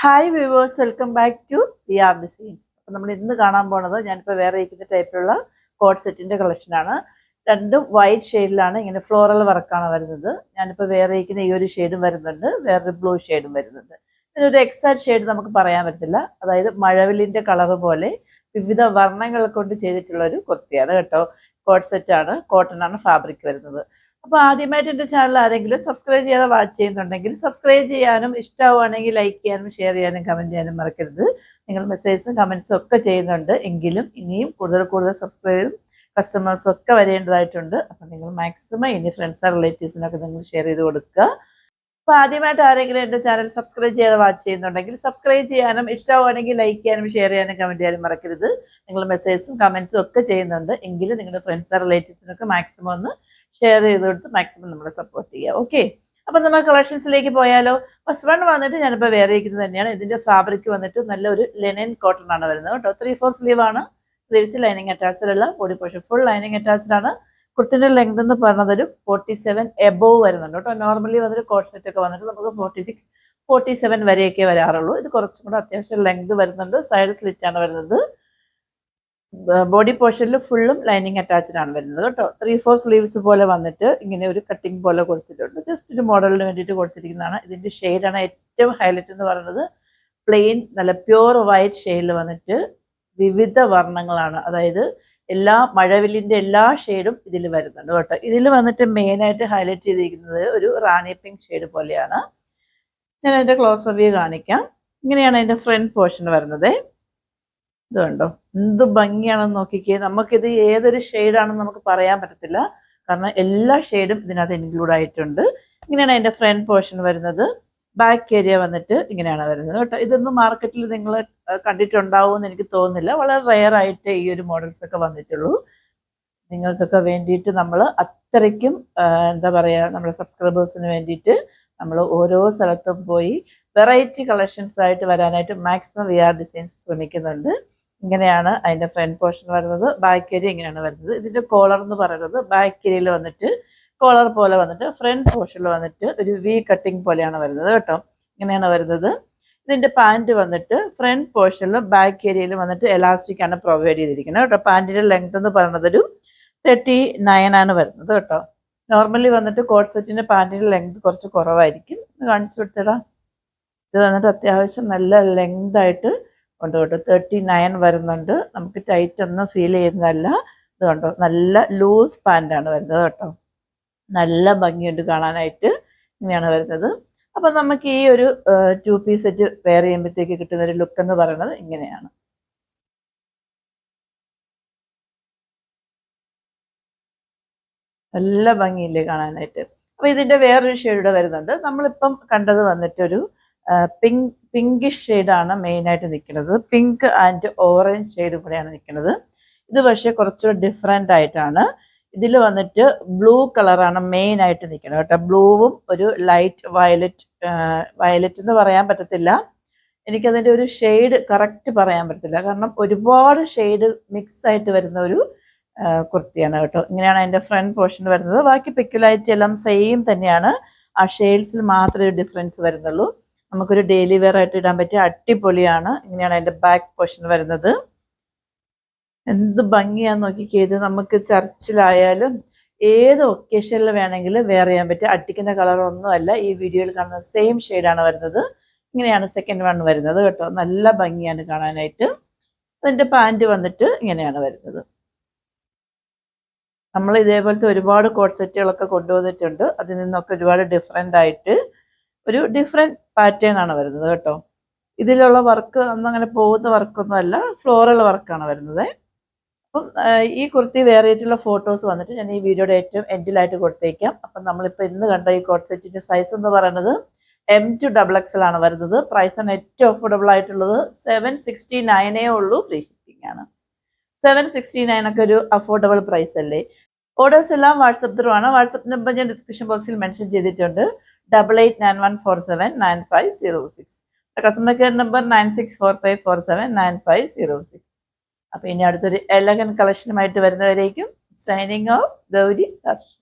Hi viewers, welcome back to V R designs. അപ്പം നമ്മൾ ഇന്ന് കാണാൻ പോണത് ഞാനിപ്പോൾ വേറെ ഇരിക്കുന്ന ടൈപ്പിലുള്ള കോഡ് സെറ്റിൻ്റെ കളക്ഷനാണ്. രണ്ടും വൈറ്റ് ഷെയ്ഡിലാണ്, ഇങ്ങനെ ഫ്ലോറൽ വർക്കാണ് വരുന്നത്. ഞാനിപ്പോൾ വേറെ ഇരിക്കുന്ന ഈ ഒരു ഷെയ്ഡും വരുന്നുണ്ട്, വേറൊരു ബ്ലൂ ഷെയ്ഡും വരുന്നുണ്ട്. ഇതിനൊരു എക്സാക്ട് ഷെയ്ഡ് നമുക്ക് പറയാൻ പറ്റില്ല. അതായത് മഴവില്ലിൻ്റെ കളർ പോലെ വിവിധ വർണ്ണങ്ങൾ കൊണ്ട് ചെയ്തിട്ടുള്ള ഒരു കുർത്തിയാണ് കേട്ടോ. കോഡ് സെറ്റാണ്, കോട്ടൺ ആണ് ഫാബ്രിക് വരുന്നത്. അപ്പോൾ ആദ്യമായിട്ട് എൻ്റെ ചാനൽ ആരെങ്കിലും സബ്സ്ക്രൈബ് ചെയ്യാതെ വാച്ച് ചെയ്യുന്നുണ്ടെങ്കിൽ സബ്സ്ക്രൈബ് ചെയ്യാനും, ഇഷ്ടമാവുകയാണെങ്കിൽ ലൈക്ക് ചെയ്യാനും ഷെയർ ചെയ്യാനും കമൻറ്റ് ചെയ്യാനും മറക്കരുത്. നിങ്ങൾ മെസ്സേജസും കമൻറ്റ്സും ഒക്കെ ചെയ്യുന്നുണ്ട്, എങ്കിലും ഇനിയും കൂടുതൽ സബ്സ്ക്രൈബും കസ്റ്റമേഴ്സും ഒക്കെ വരേണ്ടതായിട്ടുണ്ട്. അപ്പം നിങ്ങൾ മാക്സിമം ഇനി ഫ്രണ്ട്സ് റിലേറ്റീവ്സിനൊക്കെ നിങ്ങൾ ഷെയർ ചെയ്ത് കൊടുക്കുക. അപ്പോൾ ആദ്യമായിട്ട് ആരെങ്കിലും എൻ്റെ ചാനൽ സബ്സ്ക്രൈബ് ചെയ്യാതെ വാച്ച് ചെയ്യുന്നുണ്ടെങ്കിൽ സബ്സ്ക്രൈബ് ചെയ്യാനും, ഇഷ്ടമാവുകയാണെങ്കിൽ ലൈക്ക് ചെയ്യാനും ഷെയർ ചെയ്യാനും കമൻറ്റ് ചെയ്യാനും മറക്കരുത്. നിങ്ങൾ മെസ്സേജസും കമൻറ്റ്സും ഒക്കെ ചെയ്യുന്നുണ്ട്, എങ്കിലും നിങ്ങളുടെ ഫ്രണ്ട്സ് റിലേറ്റീവ്സിനൊക്കെ മാക്സിമം ഒന്ന് ഷെയർ ചെയ്ത് കൊടുത്ത് മാക്സിമം നമ്മളെ സപ്പോർട്ട് ചെയ്യുക. ഓക്കെ, അപ്പം നമ്മൾ കളക്ഷൻസിലേക്ക് പോയാലോ. ഫസ്റ്റ് വൺ വന്നിട്ട് ഞാനിപ്പോൾ വേറെ ഇരിക്കുന്നത് തന്നെയാണ്. ഇതിൻ്റെ ഫാബ്രിക് വന്നിട്ട് നല്ലൊരു ലെനൻ കോട്ടൺ ആണ് വരുന്നത് കേട്ടോ. 3/4 സ്ലീവ് ആണ്. സ്ലീവ്സ് ലൈനിങ് അറ്റാച്ച്ഡ് അല്ല, body portion full lining attached ആണ്. കുർത്തിൻ്റെ ലെങ്ത് എന്ന് പറഞ്ഞത് ഒരു 47 എബോവ് വരുന്നുണ്ട് കേട്ടോ. നോർമലി വന്നിട്ട് കോട്ട് സെറ്റ് ഒക്കെ വന്നിട്ട് നമുക്ക് 46, 47 വരെയൊക്കെ വരാറുള്ളൂ. ഇത് കുറച്ചും കൂടെ അത്യാവശ്യം ലെങ്ത് വരുന്നുണ്ട്. സൈഡ് സ്ലിറ്റ് ആണ് വരുന്നത്. ബോഡി പോർഷനിൽ ഫുള്ളും ലൈനിങ് അറ്റാച്ച്ഡ് ആണ് വരുന്നത് കേട്ടോ. 3/4 സ്ലീവ്സ് പോലെ വന്നിട്ട് ഇങ്ങനെ ഒരു കട്ടിങ് പോലെ കൊടുത്തിട്ടുണ്ട്. ജസ്റ്റ് ഒരു മോഡലിന് വേണ്ടിയിട്ട് കൊടുത്തിരിക്കുന്നതാണ്. ഇതിൻ്റെ ഷെയ്ഡാണ് ഏറ്റവും ഹൈലൈറ്റ് എന്ന് പറയുന്നത്. പ്ലെയിൻ നല്ല പ്യുവർ വൈറ്റ് ഷെയ്ഡിൽ വന്നിട്ട് വിവിധ വർണ്ണങ്ങളാണ്, അതായത് എല്ലാ മഴവില്ലിൻ്റെ എല്ലാ ഷെയ്ഡും ഇതിൽ വരുന്നുണ്ട് കേട്ടോ. ഇതിൽ വന്നിട്ട് മെയിനായിട്ട് ഹൈലൈറ്റ് ചെയ്തിരിക്കുന്നത് ഒരു റാണി പിങ്ക് ഷെയ്ഡ് പോലെയാണ്. ഞാൻ അതിൻ്റെ ക്ലോസ് വ്യൂ കാണിക്കാം. ഇങ്ങനെയാണ് അതിൻ്റെ ഫ്രണ്ട് പോർഷൻ വരുന്നത്. ഇത് കണ്ടോ, എന്ത് ഭംഗിയാണെന്ന് നോക്കിക്കേ. നമുക്കിത് ഏതൊരു ഷെയ്ഡാണെന്ന് നമുക്ക് പറയാൻ പറ്റത്തില്ല, കാരണം എല്ലാ ഷെയ്ഡും ഇതിനകത്ത് ഇൻക്ലൂഡ് ആയിട്ടുണ്ട്. ഇങ്ങനെയാണ് അതിൻ്റെ ഫ്രണ്ട് പോർഷൻ വരുന്നത്. ബാക്ക് ഏരിയ വന്നിട്ട് ഇങ്ങനെയാണ് വരുന്നത് കേട്ടോ. ഇതൊന്നും മാർക്കറ്റിൽ നിങ്ങൾ കണ്ടിട്ടുണ്ടാവുമെന്ന് എനിക്ക് തോന്നുന്നില്ല. വളരെ റെയർ ആയിട്ട് ഈ ഒരു മോഡൽസ് ഒക്കെ വന്നിട്ടുള്ളൂ. നിങ്ങൾക്കൊക്കെ വേണ്ടിയിട്ട് നമ്മൾ അത്രയ്ക്കും എന്താ പറയുക, നമ്മുടെ സബ്സ്ക്രൈബേഴ്സിന് വേണ്ടിയിട്ട് നമ്മൾ ഓരോ സ്ഥലത്തും പോയി വെറൈറ്റി കളക്ഷൻസ് ആയിട്ട് വരാനായിട്ട് മാക്സിമം വി ആർ ഡിസൈൻസ് ശ്രമിക്കുന്നുണ്ട്. ഇങ്ങനെയാണ് അതിൻ്റെ ഫ്രണ്ട് പോർഷൻ വരുന്നത്. ബാക്ക് ഏരിയ ഇങ്ങനെയാണ് വരുന്നത്. ഇതിൻ്റെ കോളർ എന്ന് പറയുന്നത് ബാക്ക് ഏരിയയിൽ വന്നിട്ട് കോളർ പോലെ വന്നിട്ട് ഫ്രണ്ട് പോർഷനിൽ വന്നിട്ട് ഒരു വി കട്ടിങ് പോലെയാണ് വരുന്നത് കേട്ടോ. ഇങ്ങനെയാണ് വരുന്നത്. ഇതിൻ്റെ പാൻറ് വന്നിട്ട് ഫ്രണ്ട് പോർഷനിലും ബാക്ക് ഏരിയയിൽ വന്നിട്ട് എലാസ്റ്റിക് ആണ് പ്രൊവൈഡ് ചെയ്തിരിക്കുന്നത് കേട്ടോ. പാൻറ്റിൻ്റെ ലെങ്ത് എന്ന് പറയുന്നത് ഒരു 39 ആണ് വരുന്നത് കേട്ടോ. നോർമലി വന്നിട്ട് കോട്ട് സെറ്റിൻ്റെ പാൻറ്റിൻ്റെ ലെങ്ത് കുറച്ച് കുറവായിരിക്കും. കാണിച്ചു കൊടുത്തടാ. ഇത് വന്നിട്ട് അത്യാവശ്യം നല്ല ലെങ്ത് ആയിട്ട് ഉണ്ട് കേട്ടോ. 39 വരുന്നുണ്ട്. നമുക്ക് ടൈറ്റ് ഒന്നും ഫീൽ ചെയ്യുന്നതല്ല. ഇത് കണ്ടോ, നല്ല ലൂസ് പാൻറ്റാണ് വരുന്നത് കേട്ടോ. നല്ല ഭംഗിയുണ്ട് കാണാനായിട്ട്. ഇങ്ങനെയാണ് വരുന്നത്. അപ്പം നമുക്ക് ഈ ഒരു 2 പീസ് സെറ്റ് വെയർ ചെയ്യുമ്പോഴത്തേക്ക് കിട്ടുന്ന ഒരു ലുക്ക് എന്ന് പറയുന്നത് ഇങ്ങനെയാണ്. നല്ല ഭംഗിയില്ലേ കാണാനായിട്ട്. അപ്പോൾ ഇതിൻ്റെ വേറൊരു ഷെയ്ഡ് വരുന്നുണ്ട്. നമ്മളിപ്പം കണ്ടത് വന്നിട്ടൊരു പിങ്കിഷ് ഷെയ്ഡാണ് മെയിനായിട്ട് നിൽക്കുന്നത്. പിങ്ക് ആൻഡ് ഓറഞ്ച് ഷെയ്ഡ് കൂടെയാണ് നിൽക്കുന്നത്. ഇത് പക്ഷേ കുറച്ചുകൂടി ഡിഫറെൻ്റ് ആയിട്ടാണ്. ഇതിൽ വന്നിട്ട് ബ്ലൂ കളറാണ് മെയിനായിട്ട് നിൽക്കുന്നത് കേട്ടോ. ബ്ലൂവും ഒരു ലൈറ്റ് വയലറ്റ് എന്ന് പറയാൻ പറ്റത്തില്ല. എനിക്കതിൻ്റെ ഒരു ഷെയ്ഡ് കറക്റ്റ് പറയാൻ പറ്റത്തില്ല, കാരണം ഒരുപാട് ഷെയ്ഡ് മിക്സ് ആയിട്ട് വരുന്ന ഒരു കുർത്തിയാണ് കേട്ടോ. ഇങ്ങനെയാണ് അതിൻ്റെ ഫ്രണ്ട് പോർഷൻ വരുന്നത്. ബാക്കി പെക്യുലാരിറ്റി എല്ലാം സെയിം തന്നെയാണ്. ആ ഷെയ്ഡ്സിൽ മാത്രമേ ഒരു ഡിഫറൻസ് വരുന്നുള്ളൂ. നമുക്കൊരു ഡെയിലി വെയർ ആയിട്ട് ഇടാൻ പറ്റിയ അടിപൊളിയാണ്. ഇങ്ങനെയാണ് അതിൻ്റെ ബാക്ക് പോർഷൻ വരുന്നത്. എന്ത് ഭംഗിയാന്ന് നോക്കിക്കേ. ഇത് നമുക്ക് ചർച്ചിലായാലും ഏത് ഒക്കേഷനിൽ വേണമെങ്കിലും വെയർ ചെയ്യാൻ പറ്റും. അടിക്കുന്ന കളറൊന്നും അല്ല. ഈ വീഡിയോയിൽ കാണുന്ന സെയിം ഷെയ്ഡാണ് വരുന്നത്. ഇങ്ങനെയാണ് സെക്കൻഡ് വൺ വരുന്നത് കേട്ടോ. നല്ല ഭംഗിയാണ് കാണാനായിട്ട്. അതിൻ്റെ പാൻറ് വന്നിട്ട് ഇങ്ങനെയാണ് വരുന്നത്. നമ്മൾ ഇതേപോലത്തെ ഒരുപാട് കോട്ട് സെറ്റുകളൊക്കെ കൊണ്ടുവന്നിട്ടുണ്ട്. അതിൽ നിന്നൊക്കെ ഒരുപാട് ഡിഫറെൻ്റ് ആയിട്ട് ഒരു ഡിഫറെൻറ്റ് പാറ്റേൺ ആണ് വരുന്നത് കേട്ടോ. ഇതിലുള്ള വർക്ക് ഒന്നും അങ്ങനെ പോകുന്ന വർക്കൊന്നും അല്ല, ഫ്ലോറൽ വർക്കാണ് വരുന്നത്. അപ്പം ഈ കുർത്തി വേറെ ആയിട്ടുള്ള ഫോട്ടോസ് വന്നിട്ട് ഞാൻ ഈ വീഡിയോയുടെ ഏറ്റവും എൻഡിലായിട്ട് കൊടുത്തേക്കാം. അപ്പം നമ്മളിപ്പോൾ ഇന്ന് കണ്ട ഈ കോട്ട് സെറ്റിൻ്റെ സൈസ് എന്ന് പറയുന്നത് M to XXL ആണ് വരുന്നത്. പ്രൈസാണ് ഏറ്റവും അഫോർഡബിൾ ആയിട്ടുള്ളത്. 769 ഉള്ളൂ. ഫ്രീ ഷിപ്പിംഗ് ആണ്. 769 ഒക്കെ ഒരു അഫോർഡബിൾ പ്രൈസ് അല്ലേ. ഓർഡേഴ്സ് എല്ലാം വാട്സപ്പ് ത്രൂ ആണ്. വാട്സപ്പ് നമ്പർ ഞാൻ ഡിസ്ക്രിപ്ഷൻ ബോക്സിൽ മെൻഷൻ ചെയ്തിട്ടുണ്ട്. 8891479506. Customer care number 9645479506. അപ്പോൾ ഇനി അടുത്തൊരു എലഗൻ കളക്ഷനുമായിട്ട് വരുന്നവരേക്കും സൈനിങ് ഓഫ് ഗൗരി ഹർഷ്.